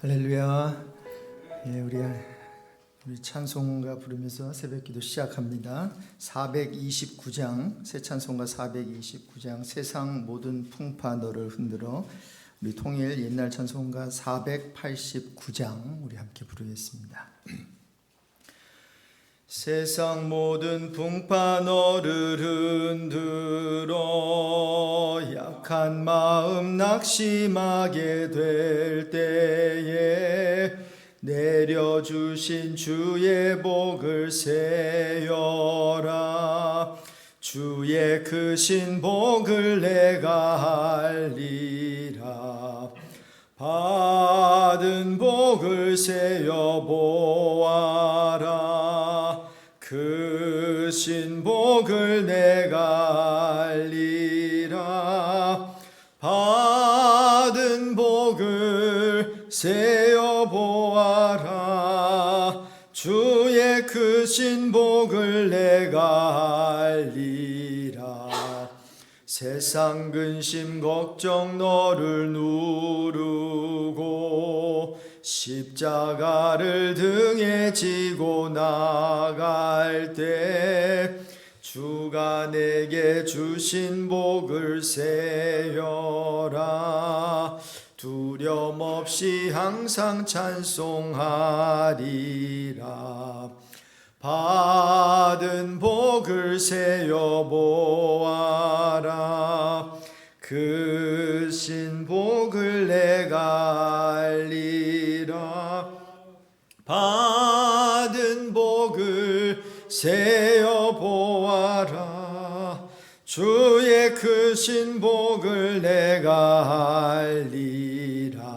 할렐루야. 우리 찬송가 부르면서 새벽기도 시작합니다. 429장 새 찬송가 429장 세상 모든 풍파 너를 흔들어. 우리 통일 옛날 찬송가 489장 우리 함께 부르겠습니다. 세상 모든 풍파 너를 흔들어 약한 마음 낙심하게 될 때에 내려주신 주의 복을 세어라. 주의 크신 복을 내가 알리라. 받은 복을 세어 보아라. 크신 복을 내가 알리라. 받은 복을 세어 보아라. 주의 크신 복을 내가 알리라. 세상 근심 걱정 너를 누르고 십자가를 등에 지고 나갈 때 주가 내게 주신 복을 세어라. 두려움 없이 항상 찬송하리라. 받은 복을 세어 보아라. 크신 복을 내가 알리라. 받은 복을 세어 보아라. 주의 크신 복을 내가 알리라.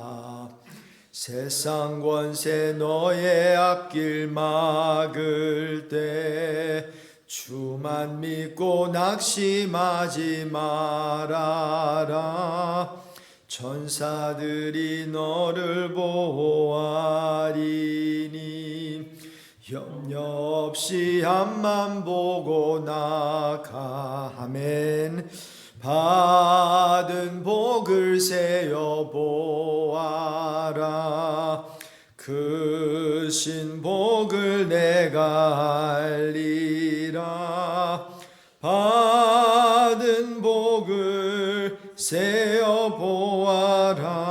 세상 권세 너의 앞길 막을 때 주만 믿고 낙심하지 말아라. 천사들이 너를 보호하리니 염려 없이 앞만 보고 나가. 아멘. 받은 복을 세어 보아라. 크신 복을 내가 알리라. 받은 복을 세어 보아라.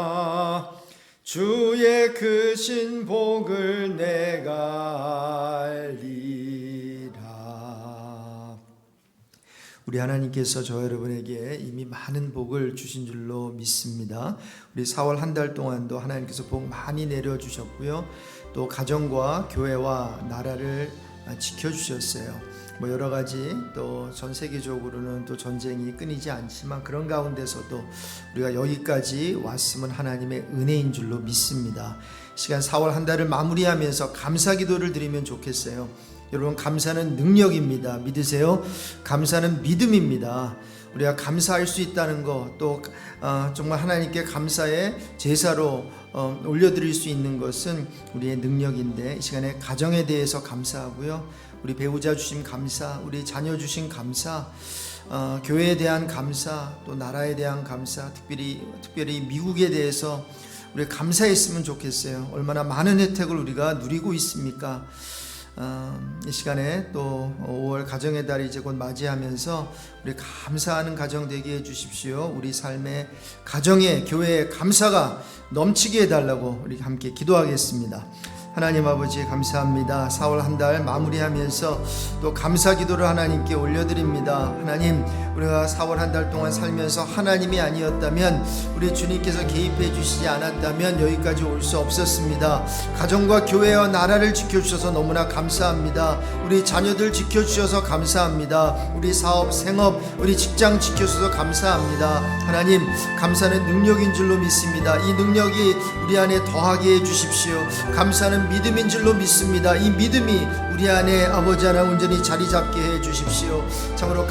주의 크신 복을 내가 알리라. 우리 하나님께서 저 여러분에게 이미 많은 복을 주신 줄로 믿습니다. 우리 4월 한 달 동안도 하나님께서 복 많이 내려주셨고요. 또 가정과 교회와 나라를 지켜주셨어요. 여러 가지 또 전 세계적으로는 또 전쟁이 끊이지 않지만 그런 가운데서도 우리가 여기까지 왔으면 하나님의 은혜인 줄로 믿습니다. 시간 4월 한 달을 마무리하면서 감사 기도를 드리면 좋겠어요. 여러분, 감사는 능력입니다. 믿으세요? 감사는 믿음입니다. 우리가 감사할 수 있다는 것, 또 정말 하나님께 감사의 제사로 올려드릴 수 있는 것은 우리의 능력인데, 이 시간에 가정에 대해서 감사하고요, 우리 배우자 주신 감사, 우리 자녀 주신 감사, 교회에 대한 감사, 또 나라에 대한 감사, 특별히 미국에 대해서 우리 감사했으면 좋겠어요. 얼마나 많은 혜택을 우리가 누리고 있습니까? 이 시간에 또 5월 가정의 달이 이제 곧 맞이하면서 우리 감사하는 가정 되게 해주십시오. 우리 삶의 가정에, 교회에 감사가 넘치게 해달라고 우리 함께 기도하겠습니다. 하나님 아버지 감사합니다. 4월 한 달 마무리하면서 또 감사 기도를 하나님께 올려드립니다. 하나님, 우리가 4월 한 달 동안 살면서 하나님이 아니었다면, 우리 주님께서 개입해 주시지 않았다면 여기까지 올 수 없었습니다. 가정과 교회와 나라를 지켜주셔서 너무나 감사합니다. 우리 자녀들 지켜주셔서 감사합니다. 우리 사업, 생업, 우리 직장 지켜주셔서 감사합니다. 하나님, 감사는 능력인 줄로 믿습니다. 이 능력이 우리 안에 더하게 해주십시오. 감사는 믿음인 줄로 믿습니다. 이 믿음이 우리 우리 안에 아버지 하나님 온전히 자리 잡게 해 주십시오. 참으로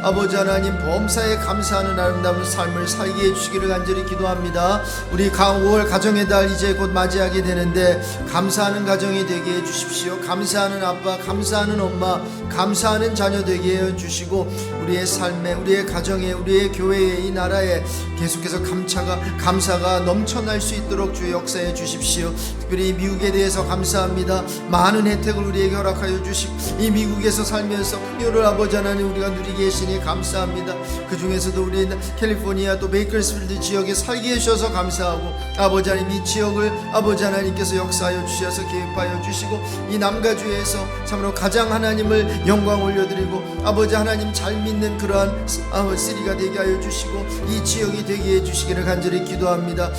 아버지 하나님 범사에 감사하는 아름다운 삶을 살게 해 주시기를 간절히 기도합니다. 우리 5월 가정의 달 이제 곧 맞이하게 되는데 감사하는 가정이 되게 해 주십시오. 감사하는 아빠, 감사하는 엄마, 감사하는 자녀 되게 해 주시고 우리의 삶에, 우리의 가정에, 우리의 교회에, 이 나라에 계속해서 감사가 넘쳐날 수 있도록 주 역사해 주십시오. 특별히 미국에 대해서 감사합니다. 많은 혜택을 우리에게 허락하여 주시고 이 미국에서 살면서 풍요를 아버지 하나님 우리가 누리게 계시니 감사합니다. 그 중에서도 우리 캘리포니아 또 베이커스필드 지역에 살게 해주셔서 감사하고 아버지 하나님 이 지역을 아버지 하나님께서 역사하여 주셔서 개입하여 주시고 이 남가주에서 참으로 가장 하나님을 영광 올려드리고 아버지 하나님 잘 믿는 그러한 시리가 되게 하여 주시고 이 지역이 되게 해주시기를 간절히 기도합니다.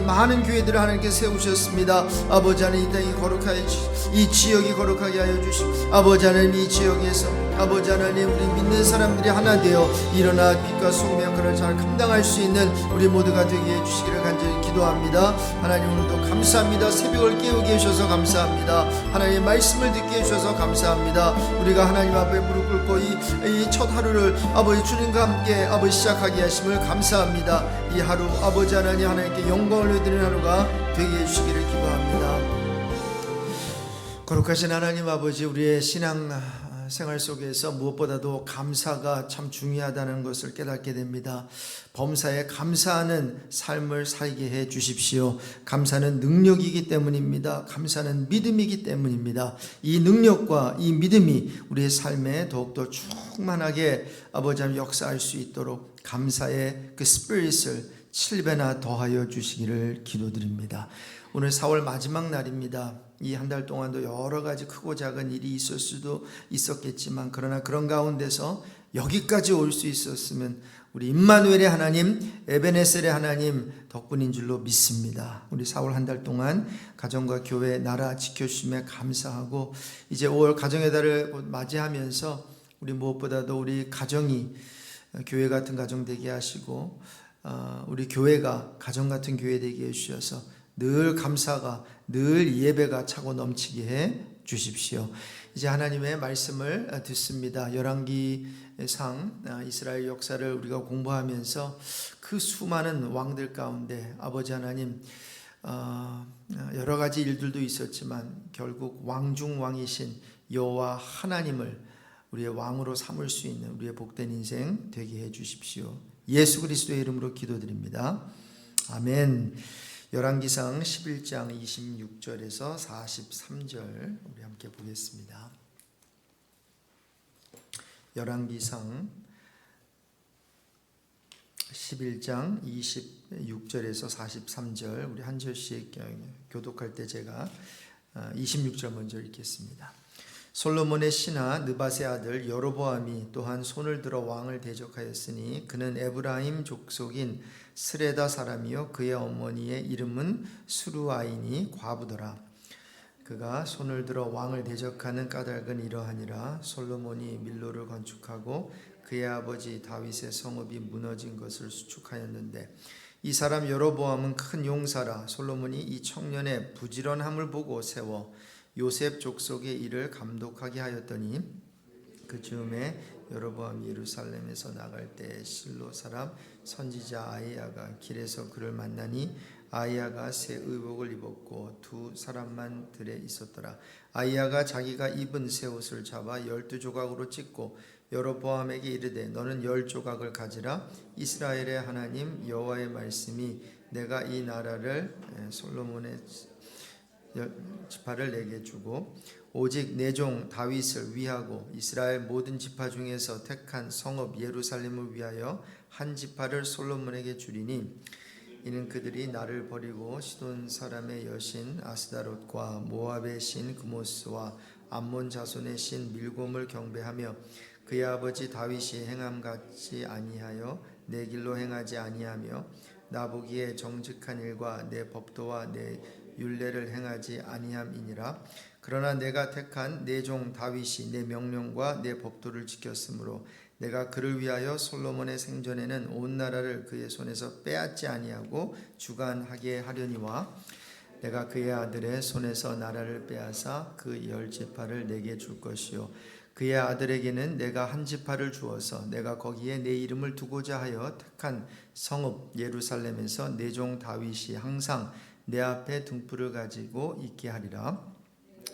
많은 교회들을 하나님께서 세우셨습니다. 아버지 하나님 이 땅이 거룩하게 이 지역이 거룩하게 하여 주시고 아버지 하나님 이 지역에서 아버지 하나님 우리 믿는 사람들이 하나 되어 일어나 빛과 소금의 역할을 잘 감당할 수 있는 우리 모두가 되게 해주시기를 간절히 기도합니다. 하나님 오늘도 감사합니다. 새벽을 깨우게 해주셔서 감사합니다. 하나님의 말씀을 듣게 해주셔서 감사합니다. 우리가 하나님 앞에 무릎 꿇고 이 첫 하루를 아버지 주님과 함께 아버지 시작하게 하심을 감사합니다. 이 하루 아버지 하나님께 영광을 올려드리는 하루가 되게 해주시기를 기도합니다. 거룩하신 하나님 아버지, 우리의 신앙 생활 속에서 무엇보다도 감사가 참 중요하다는 것을 깨닫게 됩니다. 범사에 감사하는 삶을 살게 해 주십시오. 감사는 능력이기 때문입니다. 감사는 믿음이기 때문입니다. 이 능력과 이 믿음이 우리의 삶에 더욱더 충만하게 아버지 하나님 역사할 수 있도록 감사의 그 스피릿을 7배나 더하여 주시기를 기도드립니다. 오늘 4월 마지막 날입니다. 이 한 달 동안도 여러 가지 크고 작은 일이 있을 수도 있었겠지만 그러나 그런 가운데서 여기까지 올 수 있었으면 우리 임마누엘의 하나님, 에베네셀의 하나님 덕분인 줄로 믿습니다. 우리 4월 한 달 동안 가정과 교회, 나라 지켜주심에 감사하고 이제 5월 가정의 달을 맞이하면서 우리 무엇보다도 우리 가정이 교회 같은 가정 되게 하시고 우리 교회가 가정 같은 교회 되게 해주셔서 늘 감사가, 늘 예배가 차고 넘치게 해 주십시오. 이제 하나님의 말씀을 듣습니다. 열왕기상 이스라엘 역사를 우리가 공부하면서 그 수많은 왕들 가운데 아버지 하나님 여러 가지 일들도 있었지만 결국 왕중 왕이신 여호와 하나님을 우리의 왕으로 삼을 수 있는 우리의 복된 인생 되게 해 주십시오. 예수 그리스도의 이름으로 기도드립니다. 아멘. 열왕기상 11장 26절에서 43절 우리 함께 보겠습니다. 열왕기상 11장 26절에서 43절 우리 한 절씩 교독할 때 제가 26절 먼저 읽겠습니다. 솔로몬의 신하 느밧의 아들 여로보암이 또한 손을 들어 왕을 대적하였으니 그는 에브라임 족속인 스레다 사람이요 그의 어머니의 이름은 수루아이니 과부더라. 그가 손을 들어 왕을 대적하는 까닭은 이러하니라. 솔로몬이 밀로를 건축하고 그의 아버지 다윗의 성읍이 무너진 것을 수축하였는데 이 사람 여로보암은 큰 용사라. 솔로몬이 이 청년의 부지런함을 보고 세워 요셉 족속의 일을 감독하게 하였더니 그 즈음에 여로보암이 예루살렘에서 나갈 때 실로 사람 선지자 아히야가 길에서 그를 만나니 아히야가 새 의복을 입었고 두 사람만 들에 있었더라. 아히야가 자기가 입은 새 옷을 잡아 12조각으로 찢고 여로보암에게 이르되 너는 10조각을 가지라. 이스라엘의 하나님 여호와의 말씀이 내가 이 나라를 솔로몬의 지파를 내게 주고 오직 내 종 다윗을 위하고 이스라엘 모든 지파 중에서 택한 성읍 예루살렘을 위하여 한 지파를 솔로몬에게 주리니 이는 그들이 나를 버리고 시돈 사람의 여신 아스다롯과 모압의 신 그모스와 암몬 자손의 신 밀곰을 경배하며 그의 아버지 다윗이 행함 같지 아니하여 내 길로 행하지 아니하며 나보기에 정직한 일과 내 법도와 내 율례를 행하지 아니함이니라. 그러나 내가 택한 내 종 다윗이 내 명령과 내 법도를 지켰으므로 내가 그를 위하여 솔로몬의 생전에는 온 나라를 그의 손에서 빼앗지 아니하고 주관하게 하려니와 내가 그의 아들의 손에서 나라를 빼앗아 그 10지파를 내게 줄 것이요 그의 아들에게는 내가 한 지파를 주어서 내가 거기에 내 이름을 두고자 하여 택한 성읍 예루살렘에서 내 종 다윗이 항상 내 앞에 등불을 가지고 있게 하리라.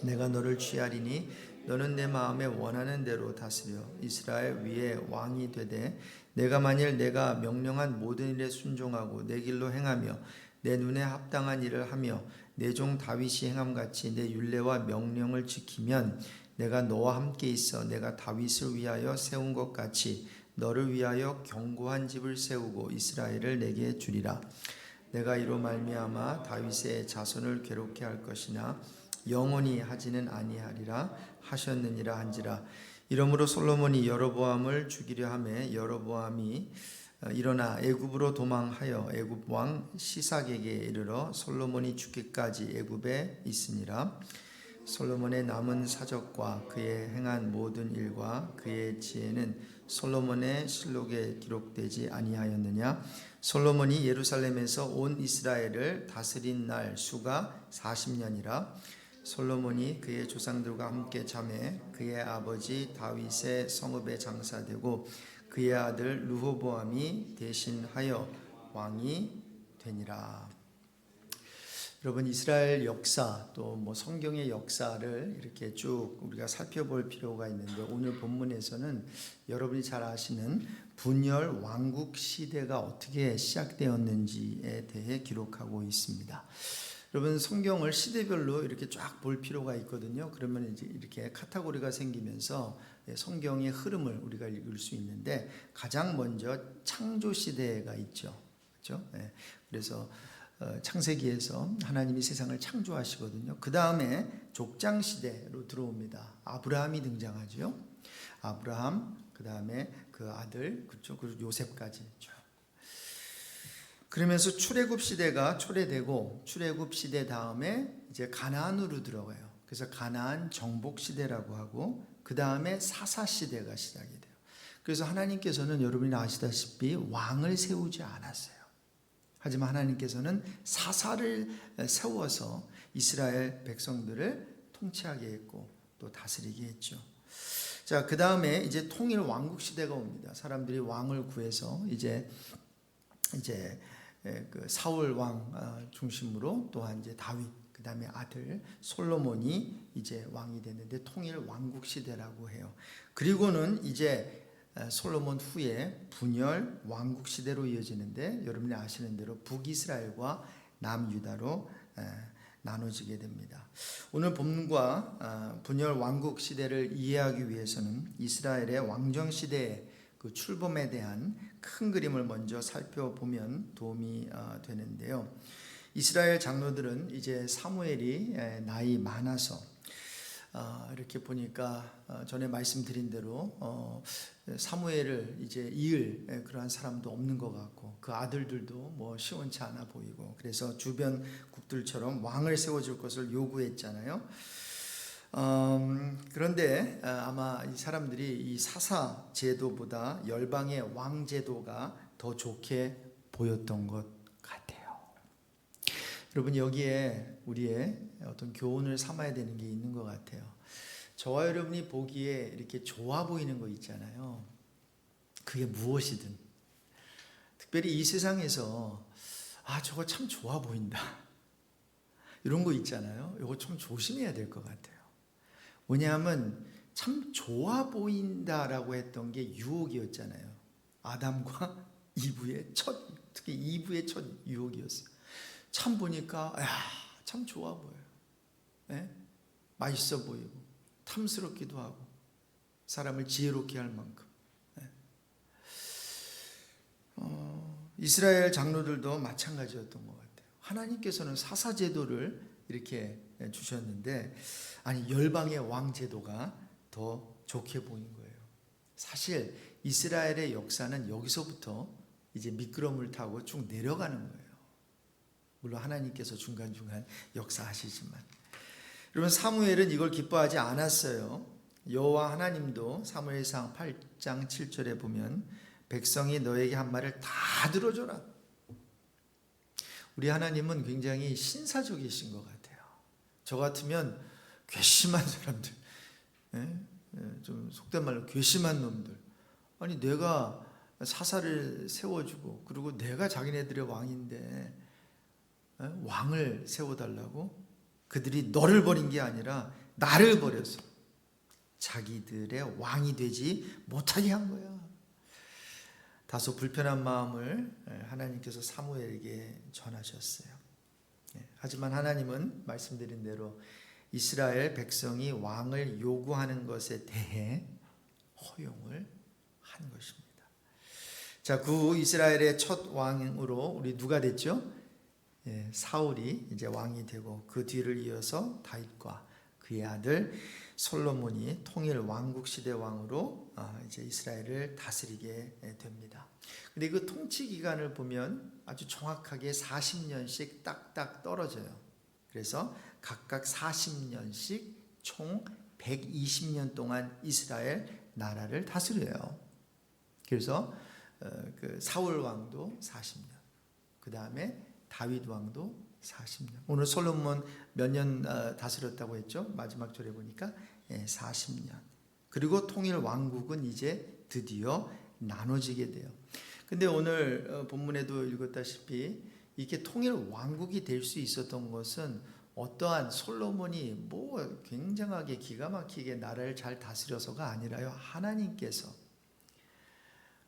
내가 너를 취하리니 너는 내 마음에 원하는 대로 다스려 이스라엘 위에 왕이 되되 내가 만일 내가 명령한 모든 일에 순종하고 내 길로 행하며 내 눈에 합당한 일을 하며 내 종 다윗이 행함같이 내 율례와 명령을 지키면 내가 너와 함께 있어 내가 다윗을 위하여 세운 것 같이 너를 위하여 견고한 집을 세우고 이스라엘을 내게 주리라. 내가 이로 말미암아 다윗의 자손을 괴롭게 할 것이나 영원히 하지는 아니하리라 하셨느니라 한지라. 이러므로 솔로몬이 여로보암을 죽이려 하매 여로보암이 일어나 애굽으로 도망하여 애굽 왕 시삭에게 이르러 솔로몬이 죽기까지 애굽에 있으니라. 솔로몬의 남은 사적과 그의 행한 모든 일과 그의 지혜는 솔로몬의 실록에 기록되지 아니하였느냐. 솔로몬이 예루살렘에서 온 이스라엘을 다스린 날 수가 40년이라. 솔로몬이 그의 조상들과 함께 잠에 그의 아버지 다윗의 성읍에 장사되고 그의 아들 르호보암이 대신하여 왕이 되니라. 여러분, 이스라엘 역사 또 성경의 역사를 이렇게 쭉 우리가 살펴볼 필요가 있는데, 오늘 본문에서는 여러분이 잘 아시는 분열 왕국 시대가 어떻게 시작되었는지에 대해 기록하고 있습니다. 여러분, 성경을 시대별로 이렇게 쫙 볼 필요가 있거든요. 그러면 이제 이렇게 카테고리가 생기면서 성경의 흐름을 우리가 읽을 수 있는데, 가장 먼저 창조 시대가 있죠. 그렇죠? 그래서 창세기에서 하나님이 세상을 창조하시거든요. 그 다음에 족장 시대로 들어옵니다. 아브라함이 등장하죠. 아브라함, 그 다음에 그 아들, 그렇죠? 그리고 요셉까지. 그러면서 출애굽 시대가 초래되고, 출애굽 시대 다음에 이제 가나안으로 들어가요. 그래서 가나안 정복 시대라고 하고, 그 다음에 사사 시대가 시작이 돼요. 그래서 하나님께서는 여러분이 아시다시피 왕을 세우지 않았어요. 하지만 하나님께서는 사사를 세워서 이스라엘 백성들을 통치하게 했고 또 다스리게 했죠. 자, 그 다음에 이제 통일 왕국 시대가 옵니다. 사람들이 왕을 구해서 이제 그 사울 왕 중심으로 또한 이제 다윗, 그 다음에 아들 솔로몬이 이제 왕이 됐는데 통일 왕국 시대라고 해요. 그리고는 이제 솔로몬 후에 분열 왕국 시대로 이어지는데, 여러분이 아시는 대로 북이스라엘과 남유다로 나눠지게 됩니다. 오늘 본문과 분열 왕국 시대를 이해하기 위해서는 이스라엘의 왕정 시대의 그 출범에 대한 큰 그림을 먼저 살펴보면 도움이 되는데요. 이스라엘 장로들은 이제 사무엘이 나이 많아서 이렇게 보니까 전에 말씀드린 대로 사무엘을 이제 이을 그러한 사람도 없는 것 같고, 그 아들들도 시원치 않아 보이고, 그래서 주변 국들처럼 왕을 세워줄 것을 요구했잖아요. 그런데 아마 이 사람들이 이 사사 제도보다 열방의 왕 제도가 더 좋게 보였던 것 같아요. 여러분, 여기에 우리의 어떤 교훈을 삼아야 되는 게 있는 것 같아요. 저와 여러분이 보기에 이렇게 좋아 보이는 거 있잖아요. 그게 무엇이든, 특별히 이 세상에서 저거 참 좋아 보인다, 이런 거 있잖아요. 이거 좀 조심해야 될 것 같아요. 왜냐하면 참 좋아 보인다라고 했던 게 유혹이었잖아요. 아담과 이브의 특히 이브의 첫 유혹이었어요. 참 보니까 참 좋아 보여요. 맛있어 보이고 탐스럽기도 하고 사람을 지혜롭게 할 만큼. 이스라엘 장로들도 마찬가지였던 것 같아요. 하나님께서는 사사제도를 이렇게 주셨는데, 아니 열방의 왕제도가 더 좋게 보인 거예요. 사실 이스라엘의 역사는 여기서부터 이제 미끄럼을 타고 쭉 내려가는 거예요. 물론 하나님께서 중간중간 역사하시지만, 여러분, 사무엘은 이걸 기뻐하지 않았어요. 여호와 하나님도 사무엘상 8장 7절에 보면 백성이 너에게 한 말을 다 들어줘라. 우리 하나님은 굉장히 신사적이신 것 같아요. 저 같으면 괘씸한 사람들, 좀 속된 말로 괘씸한 놈들, 아니 내가 사사를 세워주고 그리고 내가 자기네들의 왕인데 왕을 세워달라고? 그들이 너를 버린 게 아니라 나를 버려서 자기들의 왕이 되지 못하게 한 거야. 다소 불편한 마음을 하나님께서 사무엘에게 전하셨어요. 하지만 하나님은 말씀드린 대로 이스라엘 백성이 왕을 요구하는 것에 대해 허용을 한 것입니다. 자, 그 이스라엘의 첫 왕으로 우리 누가 됐죠? 사울이 이제 왕이 되고 그 뒤를 이어서 다윗과 그의 아들 솔로몬이 통일 왕국 시대 왕으로 이제 이스라엘을 다스리게 됩니다. 근데 그 통치 기간을 보면 아주 정확하게 40년씩 딱딱 떨어져요. 그래서 각각 40년씩 총 120년 동안 이스라엘 나라를 다스려요. 그래서 그 사울 왕도 40년, 그 다음에 다윗 왕도 40년. 오늘 솔로몬 몇 년 다스렸다고 했죠? 마지막 절에 보니까 40년. 그리고 통일 왕국은 이제 드디어 나눠지게 돼요. 근데 오늘 본문에도 읽었다시피 이렇게 통일 왕국이 될 수 있었던 것은 어떠한 솔로몬이 뭐 굉장하게 기가 막히게 나라를 잘 다스려서가 아니라요, 하나님께서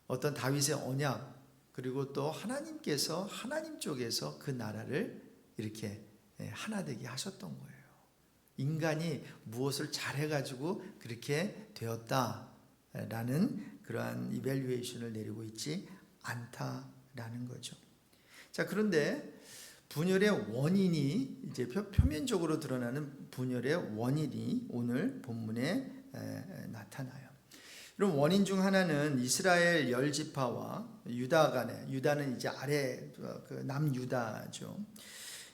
어떤 다윗의 언약, 그리고 또 하나님께서 하나님 쪽에서 그 나라를 이렇게 하나 되게 하셨던 거예요. 인간이 무엇을 잘해가지고 그렇게 되었다라는 그러한 이밸류에이션을 내리고 있지 않다라는 거죠. 자, 그런데 분열의 원인이 이제 표면적으로 드러나는 분열의 원인이 오늘 본문에 나타나요. 그럼 원인 중 하나는 이스라엘 10지파와 유다 간에, 유다는 이제 아래 그 남유다죠.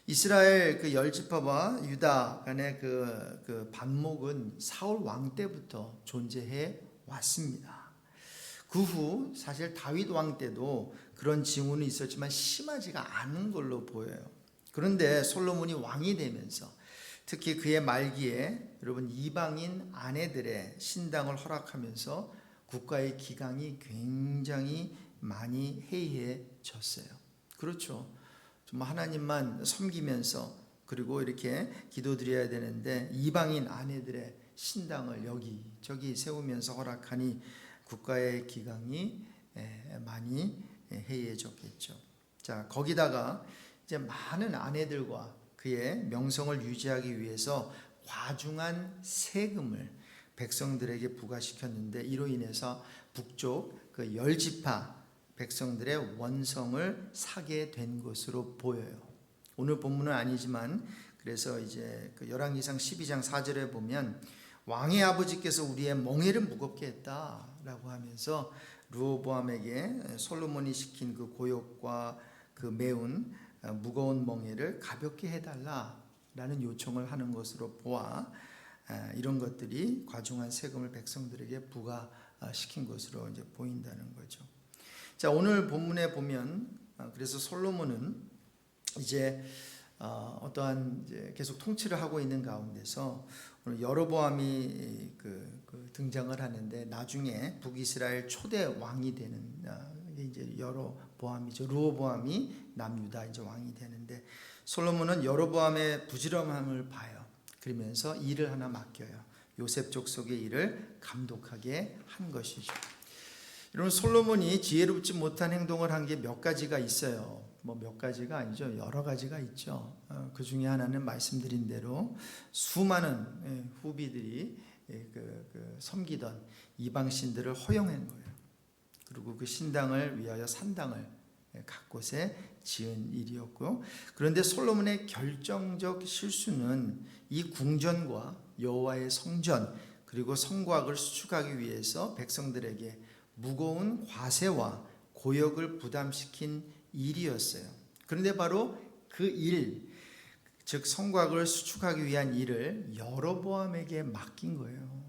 이스라엘 그 10지파와 유다 간의 그 반목은 사울 왕 때부터 존재해 왔습니다. 그 후 사실 다윗 왕 때도 그런 징후는 있었지만 심하지가 않은 걸로 보여요. 그런데 솔로몬이 왕이 되면서 특히 그의 말기에 여러분 이방인 아내들의 신당을 허락하면서 국가의 기강이 굉장히 많이 해이해졌어요. 그렇죠. 좀 하나님만 섬기면서 그리고 이렇게 기도드려야 되는데 이방인 아내들의 신당을 여기저기 세우면서 허락하니 국가의 기강이 많이 해이해졌겠죠. 자, 거기다가 이제 많은 아내들과 그의 명성을 유지하기 위해서 과중한 세금을 백성들에게 부과시켰는데 이로 인해서 북쪽 그 10지파 백성들의 원성을 사게 된 것으로 보여요. 오늘 본문은 아니지만 그래서 이제 그 열왕기상 12장 4절에 보면 왕의 아버지께서 우리의 멍에를 무겁게 했다라고 하면서 르호보암에게 솔로몬이 시킨 그 고역과 그 매운 무거운 멍에를 가볍게 해달라라는 요청을 하는 것으로 보아 이런 것들이 과중한 세금을 백성들에게 부과시킨 것으로 이제 보인다는 거죠. 자, 오늘 본문에 보면 그래서 솔로몬은 이제 어떠한 이제 계속 통치를 하고 있는 가운데서 오늘 여로보암이 그 등장을 하는데 나중에 북이스라엘 초대 왕이 되는 이게 이제 여로보암이죠. 르호보암이 남유다 이제 왕이 되는데 솔로몬은 여로보암의 부지런함을 봐요. 그러면서 일을 하나 맡겨요. 요셉 족속의 일을 감독하게 한 것이죠. 여러분 솔로몬이 지혜롭지 못한 행동을 한 게 몇 가지가 있어요. 뭐 몇 가지가 아니죠. 여러 가지가 있죠. 그 중에 하나는 말씀드린 대로 수많은 후비들이 섬기던 이방 신들을 허용한 거예요. 그리고 그 신당을 위하여 산당을 각 곳에 지은 일이었고요. 그런데 솔로몬의 결정적 실수는 이 궁전과 여호와의 성전 그리고 성곽을 수축하기 위해서 백성들에게 무거운 과세와 고역을 부담시킨 일이었어요. 그런데 바로 그 일, 즉 성곽을 수축하기 위한 일을 여로보암에게 맡긴 거예요.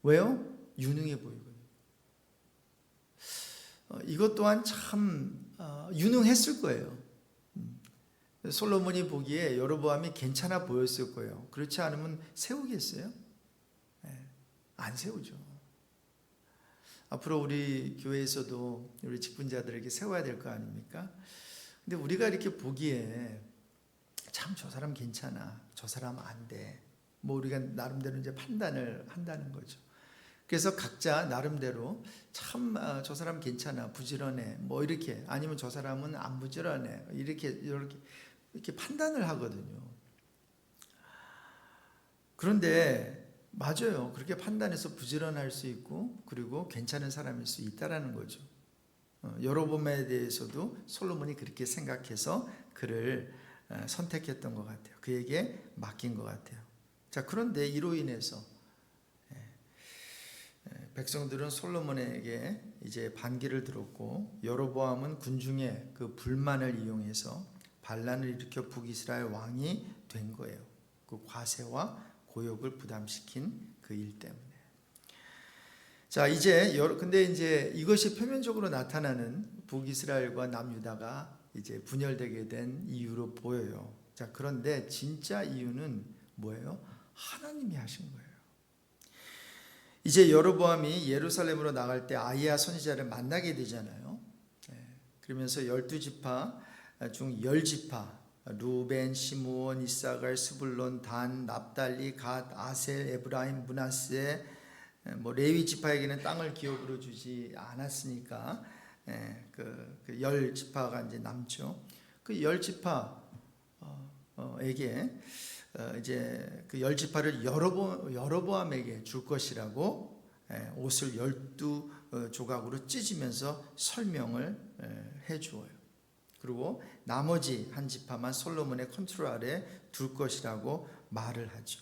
왜요? 유능해 보이거든요. 이것 또한 참 유능했을 거예요. 솔로몬이 보기에 여로보암이 괜찮아 보였을 거예요. 그렇지 않으면 세우겠어요? 안 세우죠. 앞으로 우리 교회에서도 우리 직분자들에게 세워야 될 거 아닙니까? 근데 우리가 이렇게 보기에 참 저 사람 괜찮아, 저 사람 안 돼. 뭐 우리가 나름대로 이제 판단을 한다는 거죠. 그래서 각자 나름대로 참 저 사람 괜찮아, 부지런해, 뭐 이렇게, 아니면 저 사람은 안 부지런해, 이렇게 판단을 하거든요. 그런데 맞아요. 그렇게 판단해서 부지런할 수 있고 그리고 괜찮은 사람일 수 있다라는 거죠. 여로보암에 대해서도 솔로몬이 그렇게 생각해서 그를 선택했던 것 같아요. 그에게 맡긴 것 같아요. 자, 그런데 이로 인해서 백성들은 솔로몬에게 이제 반기를 들었고, 여로보암은 군중의 그 불만을 이용해서 반란을 일으켜 북이스라엘 왕이 된 거예요. 그 과세와 고역을 부담시킨 그 일 때문에. 자, 근데 이제 이것이 표면적으로 나타나는 북이스라엘과 남유다가 이제 분열되게 된 이유로 보여요. 자, 그런데 진짜 이유는 뭐예요? 하나님이 하신 거예요. 이제 여로보암이 예루살렘으로 나갈 때 아히야 선지자를 만나게 되잖아요. 그러면서 12지파 중 10지파, 루벤, 시므온, 이사갈, 스불론, 단, 납달리, 갓, 아셀, 에브라임, 므낫세, 뭐 레위 지파에게는 땅을 기업으로 주지 않았으니까 그 10지파가 이제 남죠. 그 10지파에게 이제 그 10지파를 여로보암에게 줄 것이라고 옷을 12조각으로 찢으면서 설명을 해 주어요. 그리고 나머지 한 지파만 솔로몬의 컨트롤 아래 둘 것이라고 말을 하죠.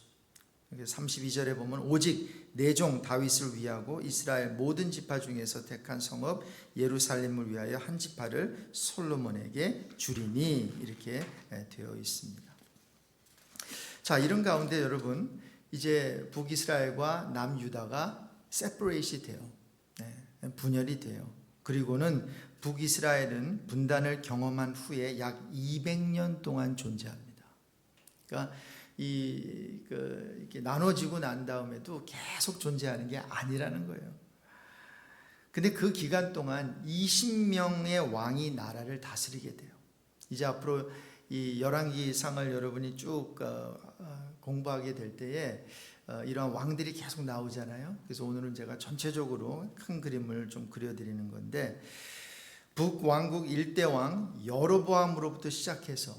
32절에 보면 오직 내 종 다윗을 위하고 이스라엘 모든 지파 중에서 택한 성읍 예루살렘을 위하여 한 지파를 솔로몬에게 주리니 이렇게 되어 있습니다. 자, 이런 가운데 여러분, 이제 북이스라엘과 남유다가 세퍼레이트 돼요. 분열이 돼요. 그리고는 북이스라엘은 분단을 경험한 후에 약 200년 동안 존재합니다. 그러니까 이렇게 나눠지고 난 다음에도 계속 존재하는 게 아니라는 거예요. 근데 그 기간 동안 20명의 왕이 나라를 다스리게 돼요. 이제 앞으로 이 열왕기상을 여러분이 쭉 공부하게 될 때에 이러한 왕들이 계속 나오잖아요. 그래서 오늘은 제가 전체적으로 큰 그림을 좀 그려드리는 건데, 북왕국 1대 왕 여로보암으로부터 시작해서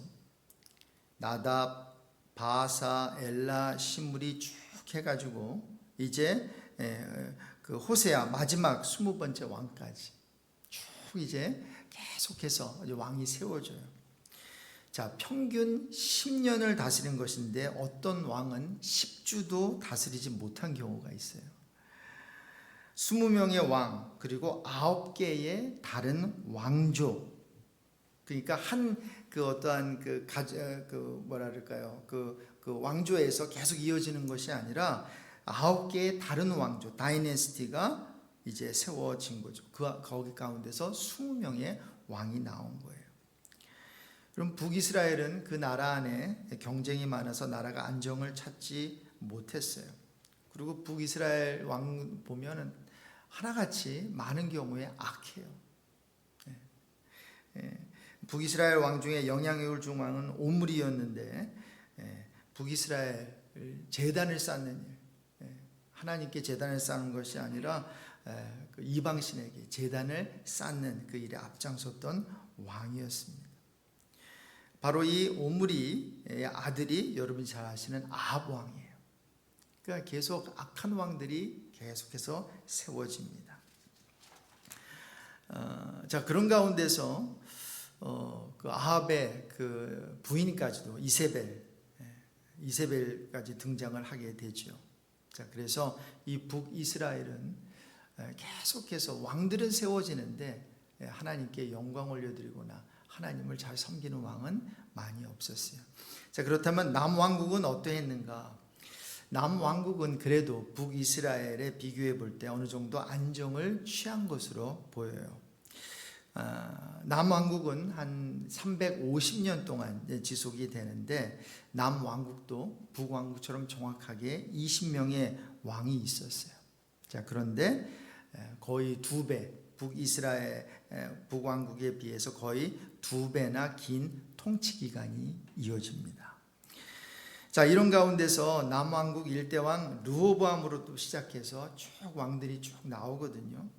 나답, 바사, 엘라, 시므리 쭉 해가지고 이제 그 호세아 마지막 20번째 왕까지 쭉 이제 계속해서 왕이 세워져요. 자, 평균 10년을 다스린 것인데 어떤 왕은 10주도 다스리지 못한 경우가 있어요. 20명의 왕, 그리고 9개의 다른 왕조. 그러니까 어떠한 그 왕조에서 계속 이어지는 것이 아니라 9개의 다른 왕조, 다이내스티가 이제 세워진 거죠. 거기 가운데서 20명의 왕이 나온 거예요. 그럼 북이스라엘은 그 나라 안에 경쟁이 많아서 나라가 안정을 찾지 못했어요. 그리고 북이스라엘 왕 보면은 하나같이 많은 경우에 악해요. 북이스라엘 왕 중에 영향력을 준 왕은 오므리였는데, 북이스라엘 제단을 쌓는 일, 하나님께 제단을 쌓는 것이 아니라 그 이방신에게 제단을 쌓는 그 일에 앞장섰던 왕이었습니다. 바로 이 오므리의 아들이 여러분이 잘 아시는 아합 왕이에요. 그러니까 계속 악한 왕들이 계속해서 세워집니다. 자, 그런 가운데서 그 아합의 그 부인까지도 이세벨까지 등장을 하게 되죠. 자, 그래서 이 북이스라엘은 계속해서 왕들은 세워지는데 하나님께 영광 올려드리거나 하나님을 잘 섬기는 왕은 많이 없었어요. 자, 그렇다면 남왕국은 어떠했는가? 남왕국은 그래도 북이스라엘에 비교해 볼 때 어느 정도 안정을 취한 것으로 보여요. 남왕국은 한 350년 동안 지속이 되는데 남왕국도 북왕국처럼 정확하게 20명의 왕이 있었어요. 자, 그런데 거의 2배, 북이스라엘 북왕국에 비해서 거의 2배나 긴 통치 기간이 이어집니다. 자, 이런 가운데서 남왕국 일대왕 르호보암으로 시작해서 쭉 왕들이 쭉 나오거든요.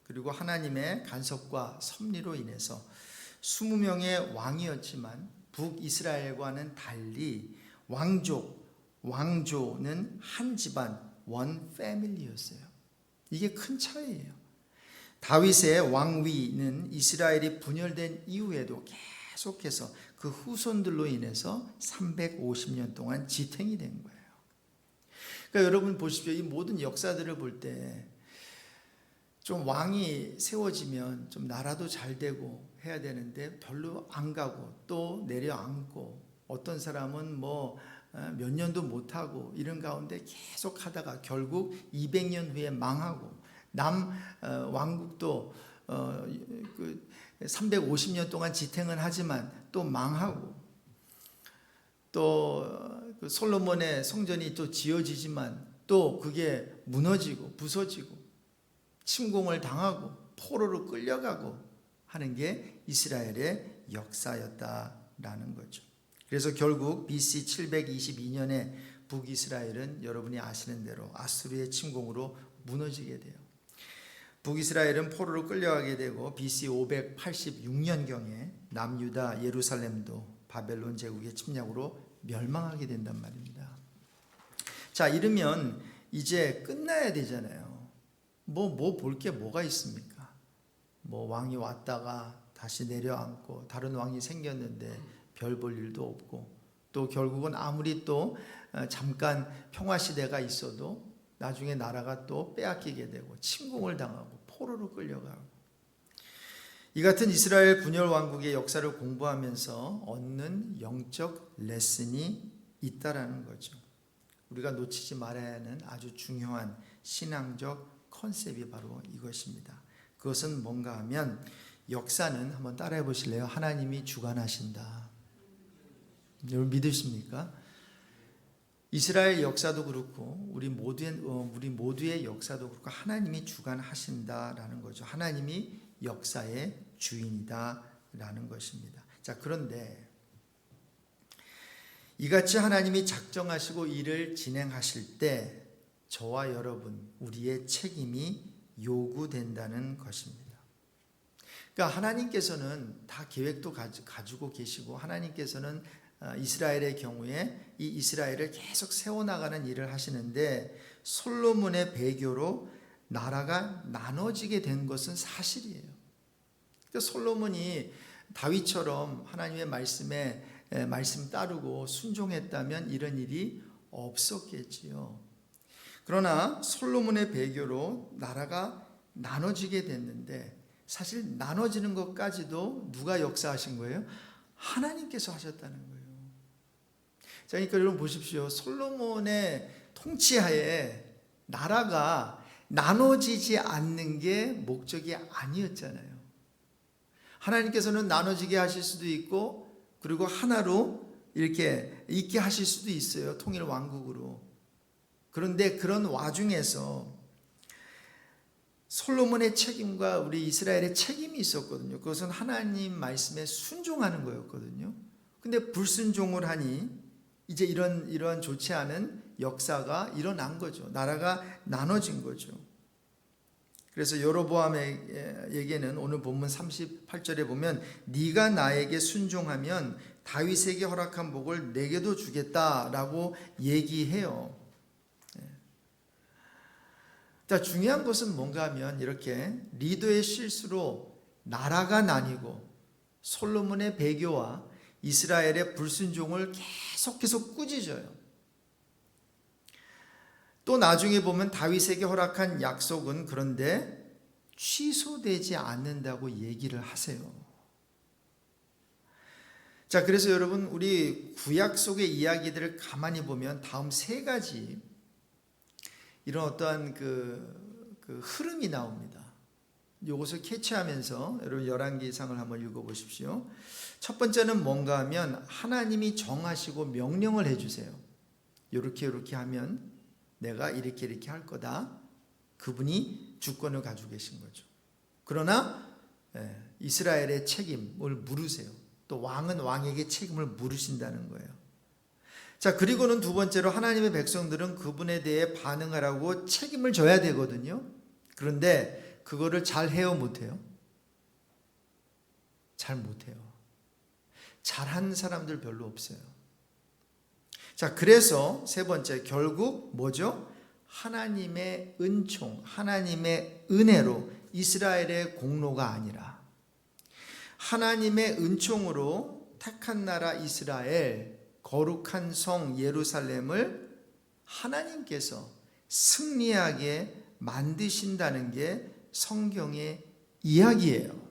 그리고 하나님의 간섭과 섭리로 인해서 20명의 왕이었지만 북이스라엘과는 달리 왕조는 한 집안, 원 패밀리였어요. 이게 큰 차이예요. 다윗의 왕위는 이스라엘이 분열된 이후에도 계속해서 그 후손들로 인해서 350년 동안 지탱이 된 거예요. 그러니까 여러분 보십시오. 이 모든 역사들을 볼 때 좀 왕이 세워지면 좀 나라도 잘 되고 해야 되는데 별로 안 가고 또 내려앉고 어떤 사람은 몇 년도 못하고 이런 가운데 계속 하다가 결국 200년 후에 망하고 남왕국도 350년 동안 지탱은 하지만 또 망하고 또 솔로몬의 성전이 또 지어지지만 또 그게 무너지고 부서지고 침공을 당하고 포로로 끌려가고 하는 게 이스라엘의 역사였다라는 거죠. 그래서 결국 BC 722년에 북이스라엘은 여러분이 아시는 대로 아수르의 침공으로 무너지게 돼요. 북이스라엘은 포로로 끌려가게 되고 BC 586년경에 남유다 예루살렘도 바벨론 제국의 침략으로 멸망하게 된단 말입니다. 자, 이러면 이제 끝나야 되잖아요. 볼 게 뭐가 있습니까? 왕이 왔다가 다시 내려앉고 다른 왕이 생겼는데 별 볼 일도 없고 또 결국은 아무리 또 잠깐 평화시대가 있어도 나중에 나라가 또 빼앗기게 되고 침공을 당하고 포로로 끌려가고 이 같은 이스라엘 분열 왕국의 역사를 공부하면서 얻는 영적 레슨이 있다라는 거죠. 우리가 놓치지 말아야 하는 아주 중요한 신앙적 컨셉이 바로 이것입니다. 그것은 뭔가 하면 역사는 한번 따라해 보실래요? 하나님이 주관하신다. 여러분 믿으십니까? 이스라엘 역사도 그렇고 우리 모두의 역사도 그렇고 하나님이 주관하신다라는 거죠. 하나님이 역사의 주인이다라는 것입니다. 자, 그런데 이같이 하나님이 작정하시고 일을 진행하실 때 저와 여러분, 우리의 책임이 요구된다는 것입니다. 그러니까 하나님께서는 다 계획도 가지고 계시고 하나님께서는 이스라엘의 경우에 이 이스라엘을 계속 세워나가는 일을 하시는데 솔로몬의 배교로 나라가 나눠지게 된 것은 사실이에요. 그러니까 솔로몬이 다윗처럼 하나님의 말씀 따르고 순종했다면 이런 일이 없었겠지요. 그러나 솔로몬의 배교로 나라가 나눠지게 됐는데 사실 나눠지는 것까지도 누가 역사하신 거예요? 하나님께서 하셨다는 거예요. 자, 그러니까 여러분 보십시오. 솔로몬의 통치하에 나라가 나눠지지 않는 게 목적이 아니었잖아요. 하나님께서는 나눠지게 하실 수도 있고 그리고 하나로 이렇게 있게 하실 수도 있어요. 통일 왕국으로. 그런데 그런 와중에서 솔로몬의 책임과 우리 이스라엘의 책임이 있었거든요. 그것은 하나님 말씀에 순종하는 거였거든요. 근데 불순종을 하니 이제 이런 좋지 않은 역사가 일어난 거죠. 나라가 나눠진 거죠. 그래서 여로보암에게는 오늘 본문 38절에 보면 네가 나에게 순종하면 다윗에게 허락한 복을 내게도 주겠다라고 얘기해요. 자, 중요한 것은 뭔가 하면 이렇게 리더의 실수로 나라가 나뉘고 솔로몬의 배교와 이스라엘의 불순종을 계속 꾸짖어요. 또 나중에 보면 다윗에게 허락한 약속은 그런데 취소되지 않는다고 얘기를 하세요. 자, 그래서 여러분 우리 구약 속의 이야기들을 가만히 보면 다음 세 가지 이런 어떠한 그 흐름이 나옵니다. 이것을 캐치하면서 여러분 11개 이상을 한번 읽어보십시오. 첫 번째는 뭔가 하면 하나님이 정하시고 명령을 해주세요. 이렇게 하면 내가 이렇게 할 거다. 그분이 주권을 가지고 계신 거죠. 그러나 이스라엘의 책임을 물으세요. 또 왕은 왕에게 책임을 물으신다는 거예요. 자, 그리고는 두 번째로 하나님의 백성들은 그분에 대해 반응하라고 책임을 져야 되거든요. 그런데 그거를 잘 해요, 못해요? 잘 못해요. 잘한 사람들 별로 없어요. 자, 그래서 세 번째, 결국 뭐죠? 하나님의 은총, 하나님의 은혜로 이스라엘의 공로가 아니라 하나님의 은총으로 택한 나라 이스라엘, 거룩한 성 예루살렘을 하나님께서 승리하게 만드신다는 게 성경의 이야기예요.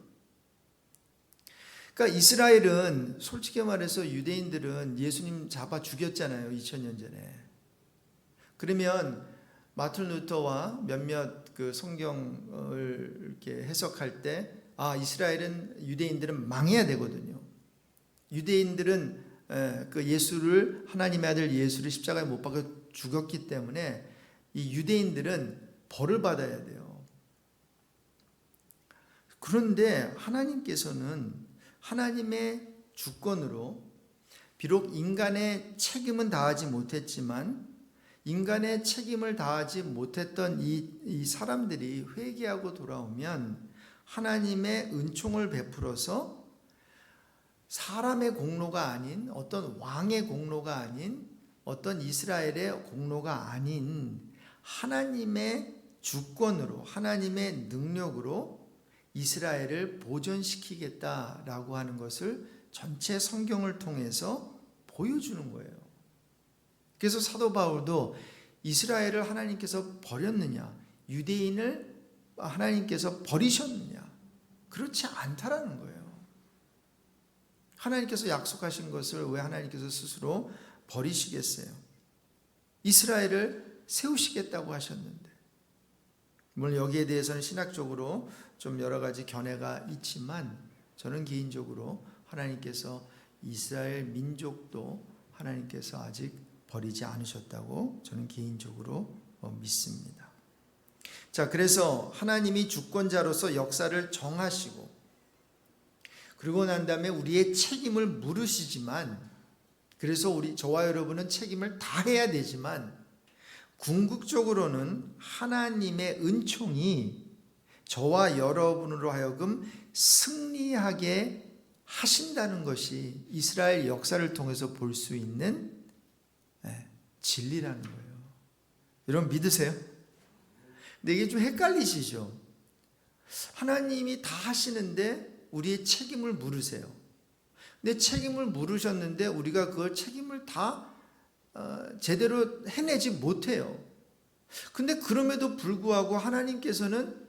그러니까 이스라엘은 솔직히 말해서 유대인들은 예수님 잡아 죽였잖아요. 2000년 전에. 그러면 마틴 루터와 몇몇 그 성경을 이렇게 해석할 때 이스라엘은 유대인들은 망해야 되거든요. 유대인들은 그 예수를 하나님의 아들 예수를 십자가에 못 박아 죽였기 때문에 이 유대인들은 벌을 받아야 돼요. 그런데 하나님께서는 하나님의 주권으로 비록 인간의 책임은 다하지 못했지만 인간의 책임을 다하지 못했던 이 사람들이 회개하고 돌아오면 하나님의 은총을 베풀어서 사람의 공로가 아닌 어떤 왕의 공로가 아닌 어떤 이스라엘의 공로가 아닌 하나님의 주권으로 하나님의 능력으로 이스라엘을 보존시키겠다라고 하는 것을 전체 성경을 통해서 보여주는 거예요. 그래서 사도 바울도 이스라엘을 하나님께서 버렸느냐, 유대인을 하나님께서 버리셨느냐, 그렇지 않다라는 거예요. 하나님께서 약속하신 것을 왜 하나님께서 스스로 버리시겠어요? 이스라엘을 세우시겠다고 하셨는데, 물론 여기에 대해서는 신학적으로 좀 여러 가지 견해가 있지만 저는 개인적으로 하나님께서 이스라엘 민족도 하나님께서 아직 버리지 않으셨다고 저는 개인적으로 믿습니다. 자, 그래서 하나님이 주권자로서 역사를 정하시고 그리고 난 다음에 우리의 책임을 물으시지만, 그래서 저와 여러분은 책임을 다해야 되지만 궁극적으로는 하나님의 은총이 저와 여러분으로 하여금 승리하게 하신다는 것이 이스라엘 역사를 통해서 볼 수 있는 진리라는 거예요. 여러분 믿으세요? 근데 이게 좀 헷갈리시죠? 하나님이 다 하시는데 우리의 책임을 물으세요. 근데 책임을 물으셨는데 우리가 그 책임을 다 제대로 해내지 못해요. 근데 그럼에도 불구하고 하나님께서는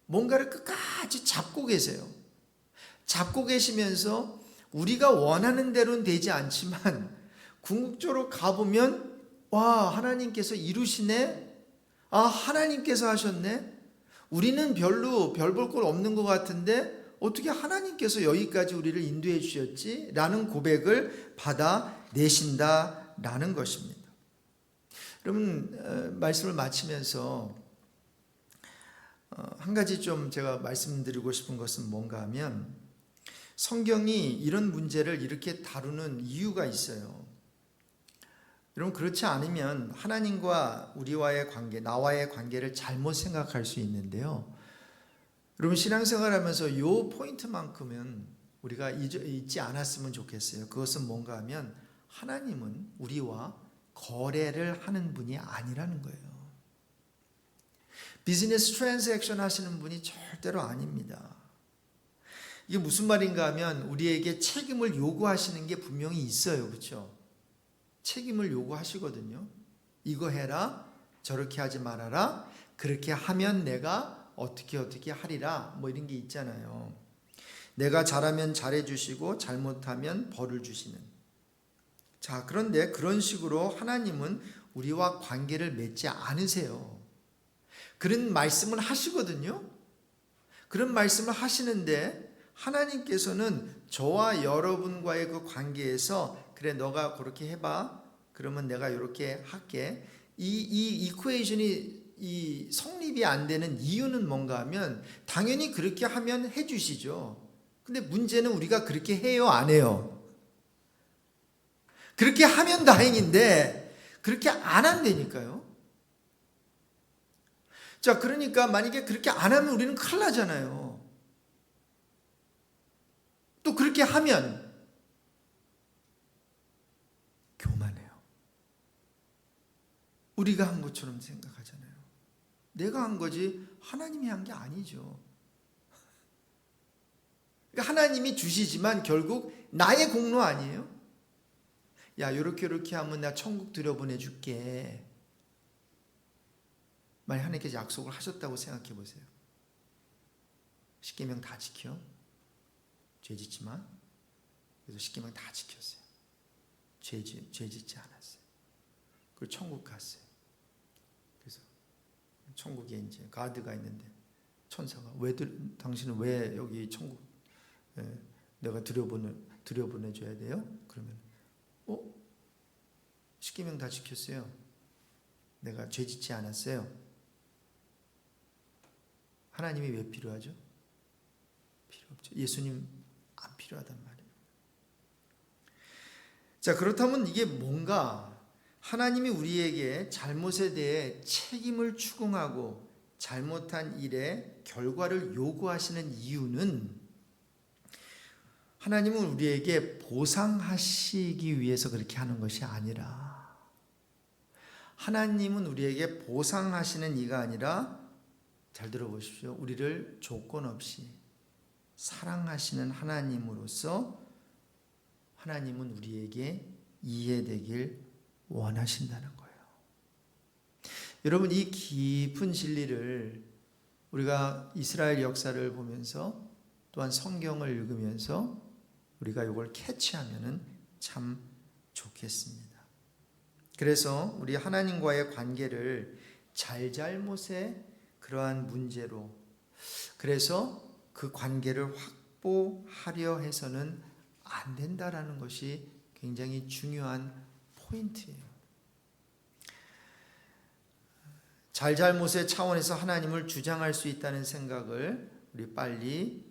뭔가를 끝까지 잡고 계세요. 잡고 계시면서 우리가 원하는 대로는 되지 않지만 궁극적으로 가보면 하나님께서 이루시네. 하나님께서 하셨네. 우리는 별로 별 볼 걸 없는 것 같은데 어떻게 하나님께서 여기까지 우리를 인도해 주셨지? 라는 고백을 받아내신다라는 것입니다. 여러분, 말씀을 마치면서 한 가지 좀 제가 말씀드리고 싶은 것은 뭔가 하면 성경이 이런 문제를 이렇게 다루는 이유가 있어요. 여러분, 그렇지 않으면 하나님과 우리와의 관계, 나와의 관계를 잘못 생각할 수 있는데요. 여러분, 신앙생활하면서 이 포인트만큼은 우리가 잊지 않았으면 좋겠어요. 그것은 뭔가 하면 하나님은 우리와 거래를 하는 분이 아니라는 거예요. 비즈니스 트랜잭션 하시는 분이 절대로 아닙니다. 이게 무슨 말인가 하면 우리에게 책임을 요구하시는 게 분명히 있어요. 그렇죠? 책임을 요구하시거든요. 이거 해라, 저렇게 하지 말아라, 그렇게 하면 내가 어떻게 하리라, 뭐 이런 게 있잖아요. 내가 잘하면 잘해주시고 잘못하면 벌을 주시는. 자, 그런데 그런 식으로 하나님은 우리와 관계를 맺지 않으세요. 그런 말씀을 하시거든요. 그런 말씀을 하시는데 하나님께서는 저와 여러분과의 그 관계에서 그래 너가 그렇게 해봐 그러면 내가 이렇게 할게 이 이퀘이션이 이 성립이 안 되는 이유는 뭔가 하면 당연히 그렇게 하면 해주시죠. 근데 문제는 우리가 그렇게 해요 안 해요? 그렇게 하면 다행인데 그렇게 안 한다니까요. 자, 그러니까 만약에 그렇게 안 하면 우리는 큰일 나잖아요. 또 그렇게 하면 교만해요. 우리가 한 것처럼 생각하잖아요. 내가 한 거지 하나님이 한 게 아니죠. 그러니까 하나님이 주시지만 결국 나의 공로 아니에요? 야, 요렇게 하면 나 천국 들여보내줄게. 만약 하나님께서 약속을 하셨다고 생각해 보세요. 십계명 다 지켜. 죄 짓지 마. 그래서 십계명 다 지켰어요. 죄 짓지 않았어요. 그리고 천국 갔어요. 그래서 천국에 이제 가드가 있는데 천사가 당신은 왜 여기 천국 내가 들여보내줘야 돼요? 그러면 십계명 다 지켰어요. 내가 죄 짓지 않았어요. 하나님이 왜 필요하죠? 필요 없죠. 예수님 안 필요하단 말이에요. 자, 그렇다면 이게 뭔가 하나님이 우리에게 잘못에 대해 책임을 추궁하고 잘못한 일의 결과를 요구하시는 이유는 하나님은 우리에게 보상하시기 위해서 그렇게 하는 것이 아니라 하나님은 우리에게 보상하시는 이가 아니라 잘 들어보십시오. 우리를 조건 없이 사랑하시는 하나님으로서 하나님은 우리에게 이해되길 원하신다는 거예요. 여러분, 이 깊은 진리를 우리가 이스라엘 역사를 보면서 또한 성경을 읽으면서 우리가 이걸 캐치하면은 참 좋겠습니다. 그래서 우리 하나님과의 관계를 잘잘못의 그러한 문제로 그래서 그 관계를 확보하려 해서는 안 된다라는 것이 굉장히 중요한 포인트예요. 잘잘못의 차원에서 하나님을 주장할 수 있다는 생각을 우리 빨리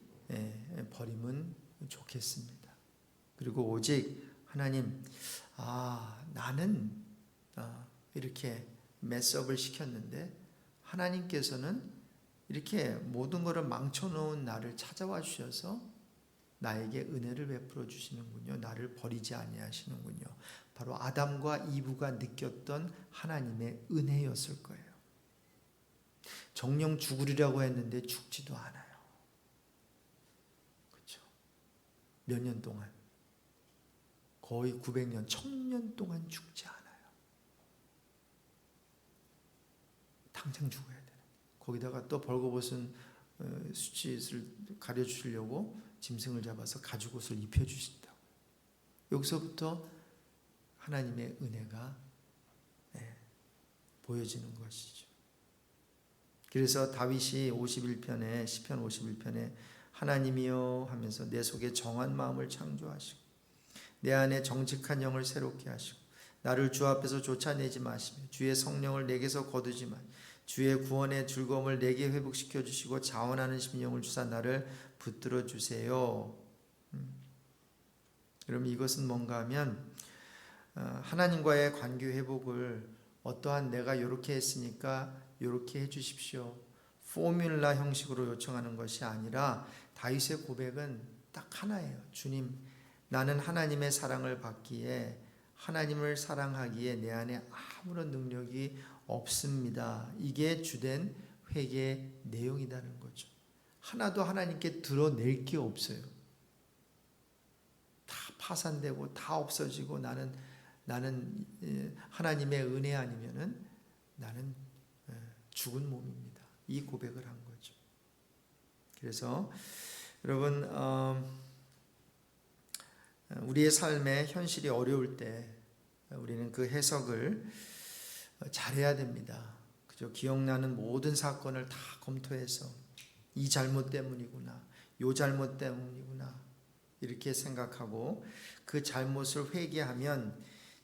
버리면 좋겠습니다. 그리고 오직 하나님, 나는 이렇게 메스업을 시켰는데 하나님께서는 이렇게 모든 것을 망쳐놓은 나를 찾아와 주셔서 나에게 은혜를 베풀어 주시는군요. 나를 버리지 아니하시는군요. 바로 아담과 이브가 느꼈던 하나님의 은혜였을 거예요. 정령 죽으리라고 했는데 죽지도 않아요. 그렇죠? 몇 년 동안 거의 900년, 1000년 동안 죽지 않아요. 당장 죽어야 되는. 거기다가 또 벌거벗은 수치를 가려주시려고 짐승을 잡아서 가죽옷을 입혀주신다고. 여기서부터 하나님의 은혜가 보여지는 것이죠. 그래서 다윗이 51편에 시편 51편에 하나님이여 하면서 내 속에 정한 마음을 창조하시고 내 안에 정직한 영을 새롭게 하시고 나를 주 앞에서 쫓아내지 마시며 주의 성령을 내게서 거두지 마 주의 구원의 즐거움을 내게 회복시켜 주시고 자원하는 심령을 주사 나를 붙들어 주세요. 그럼 이것은 뭔가 하면 하나님과의 관계 회복을 어떠한 내가 이렇게 했으니까 이렇게 해주십시오 포뮬라 형식으로 요청하는 것이 아니라 다윗의 고백은 딱 하나예요. 주님, 나는 하나님의 사랑을 받기에 하나님을 사랑하기에 내 안에 아무런 능력이 없습니다. 이게 주된 회개의 내용이라는 거죠. 하나도 하나님께 드러낼 게 없어요. 다 파산되고 다 없어지고 나는 하나님의 은혜 아니면은 나는 죽은 몸입니다. 이 고백을 한 거죠. 그래서 여러분 우리의 삶의 현실이 어려울 때 우리는 그 해석을 잘해야 됩니다. 그죠? 기억나는 모든 사건을 다 검토해서 이 잘못 때문이구나, 요 잘못 때문이구나 이렇게 생각하고 그 잘못을 회개하면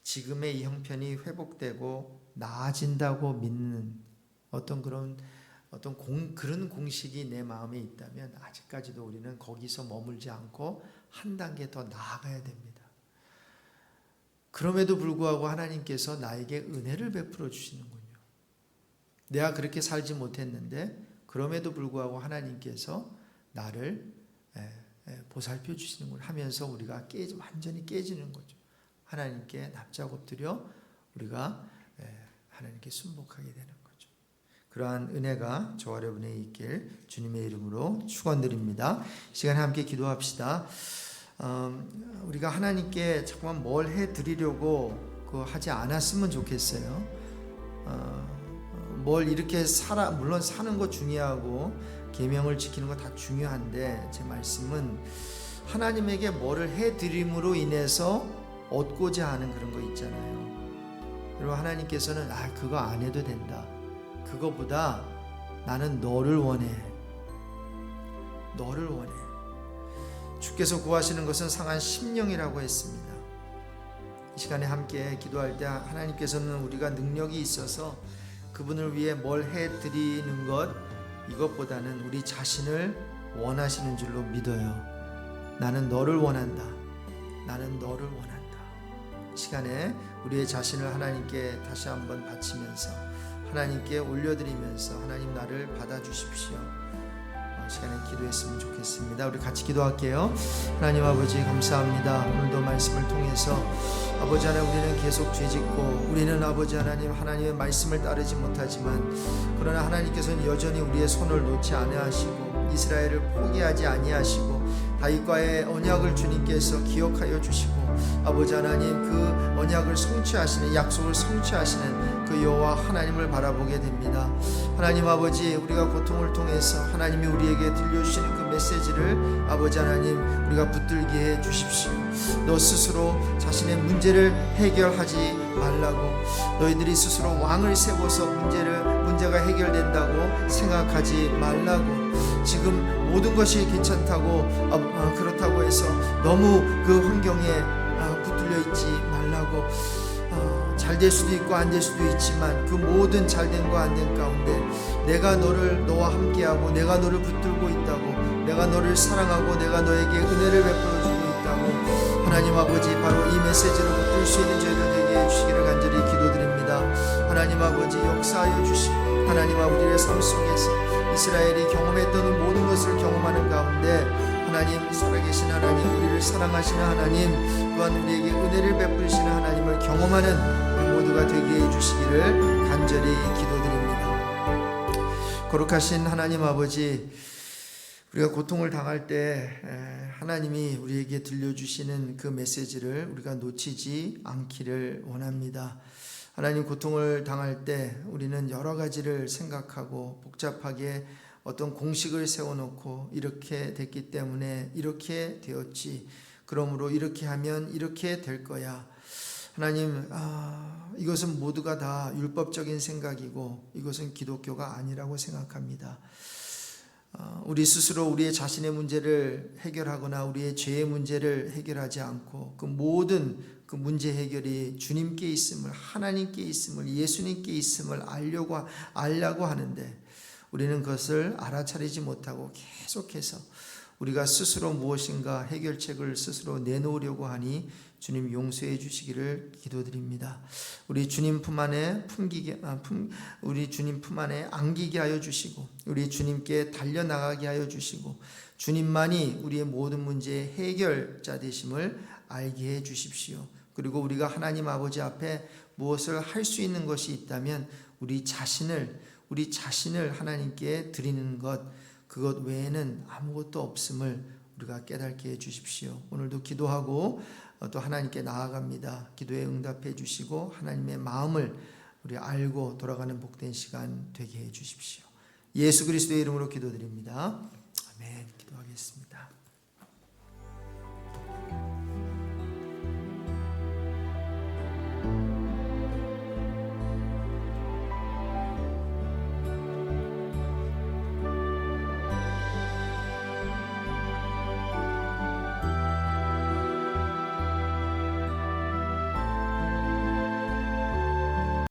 지금의 이 형편이 회복되고 나아진다고 믿는 그런 공식이 내 마음에 있다면 아직까지도 우리는 거기서 머물지 않고 한 단계 더 나아가야 됩니다. 그럼에도 불구하고 하나님께서 나에게 은혜를 베풀어 주시는군요. 내가 그렇게 살지 못했는데 그럼에도 불구하고 하나님께서 나를 보살펴 주시는 걸 하면서 우리가 완전히 깨지는 거죠. 하나님께 납작 엎드려 우리가 하나님께 순복하게 되는 거죠. 그러한 은혜가 저와 여러분에 있길 주님의 이름으로 축원드립니다. 시간에 함께 기도합시다. 우리가 하나님께 자꾸만 뭘 해드리려고 하지 않았으면 좋겠어요. 뭘 이렇게 물론 사는 거 중요하고 계명을 지키는 거 다 중요한데 제 말씀은 하나님에게 뭐를 해드림으로 인해서 얻고자 하는 그런 거 있잖아요. 그리고 하나님께서는 그거 안 해도 된다. 그거보다 나는 너를 원해. 너를 원해. 주께서 구하시는 것은 상한 심령이라고 했습니다. 이 시간에 함께 기도할 때 하나님께서는 우리가 능력이 있어서 그분을 위해 뭘 해드리는 것 이것보다는 우리 자신을 원하시는 줄로 믿어요. 나는 너를 원한다. 나는 너를 원한다. 시간에 우리의 자신을 하나님께 다시 한번 바치면서 하나님께 올려드리면서 하나님 나를 받아주십시오. 시간에 기도했으면 좋겠습니다. 우리 같이 기도할게요. 하나님 아버지 감사합니다. 오늘도 말씀을 통해서 아버지 하나님 우리는 계속 죄짓고 우리는 아버지 하나님 하나님의 말씀을 따르지 못하지만 그러나 하나님께서는 여전히 우리의 손을 놓지 아니하시고 이스라엘을 포기하지 아니하시고 다윗과의 언약을 주님께서 기억하여 주시고 아버지 하나님 그 언약을 성취하시는 약속을 성취하시는 그 여호와 하나님을 바라보게 됩니다. 하나님 아버지 우리가 고통을 통해서 하나님이 우리에게 들려주시는 그 메시지를 아버지 하나님 우리가 붙들게 해 주십시오. 너 스스로 자신의 문제를 해결하지 말라고 너희들이 스스로 왕을 세워서 문제가 해결된다고 생각하지 말라고 지금 모든 것이 괜찮다고 그렇다고 해서 너무 그 환경에 붙들려 있지 말라고 잘 될 수도 있고 안 될 수도 있지만 그 모든 잘된과 안 된 가운데 내가 너와 함께하고 내가 너를 붙들고 있다고 내가 너를 사랑하고 내가 너에게 은혜를 베풀어 주고 있다고 하나님 아버지 바로 이 메시지로 붙들 수 있는 저희들 되게 해주시기를 간절히 기도드립니다. 하나님 아버지 역사하여 주시고 하나님 아버지의 삶 속에서 이스라엘이 경험했던 모든 것을 경험하는 가운데 하나님 살아계신 하나님 우리를 사랑하시는 하나님 또한 우리에게 은혜를 베푸시는 하나님을 경험하는 우리 모두가 되게 해주시기를 간절히 기도드립니다. 거룩하신 하나님 아버지 우리가 고통을 당할 때 하나님이 우리에게 들려주시는 그 메시지를 우리가 놓치지 않기를 원합니다. 하나님 고통을 당할 때 우리는 여러 가지를 생각하고 복잡하게 어떤 공식을 세워놓고 이렇게 됐기 때문에 이렇게 되었지 그러므로 이렇게 하면 이렇게 될 거야. 하나님 이것은 모두가 다 율법적인 생각이고 이것은 기독교가 아니라고 생각합니다. 우리 스스로 우리의 자신의 문제를 해결하거나 우리의 죄의 문제를 해결하지 않고 그 모든 그 문제 해결이 주님께 있음을 하나님께 있음을 예수님께 있음을 알려고 하는데 우리는 그것을 알아차리지 못하고 계속해서 우리가 스스로 무엇인가 해결책을 스스로 내놓으려고 하니 주님 용서해 주시기를 기도드립니다. 우리 주님 품 안에 우리 주님 품 안에 안기게 하여 주시고 우리 주님께 달려나가게 하여 주시고 주님만이 우리의 모든 문제의 해결자 되심을 알게 해 주십시오. 그리고 우리가 하나님 아버지 앞에 무엇을 할 수 있는 것이 있다면 우리 자신을 하나님께 드리는 그것 외에는 아무것도 없음을 우리가 깨닫게 해 주십시오. 오늘도 기도하고 또 하나님께 나아갑니다. 기도에 응답해 주시고 하나님의 마음을 우리 알고 돌아가는 복된 시간 되게 해 주십시오. 예수 그리스도의 이름으로 기도드립니다. 아멘. 기도하겠습니다.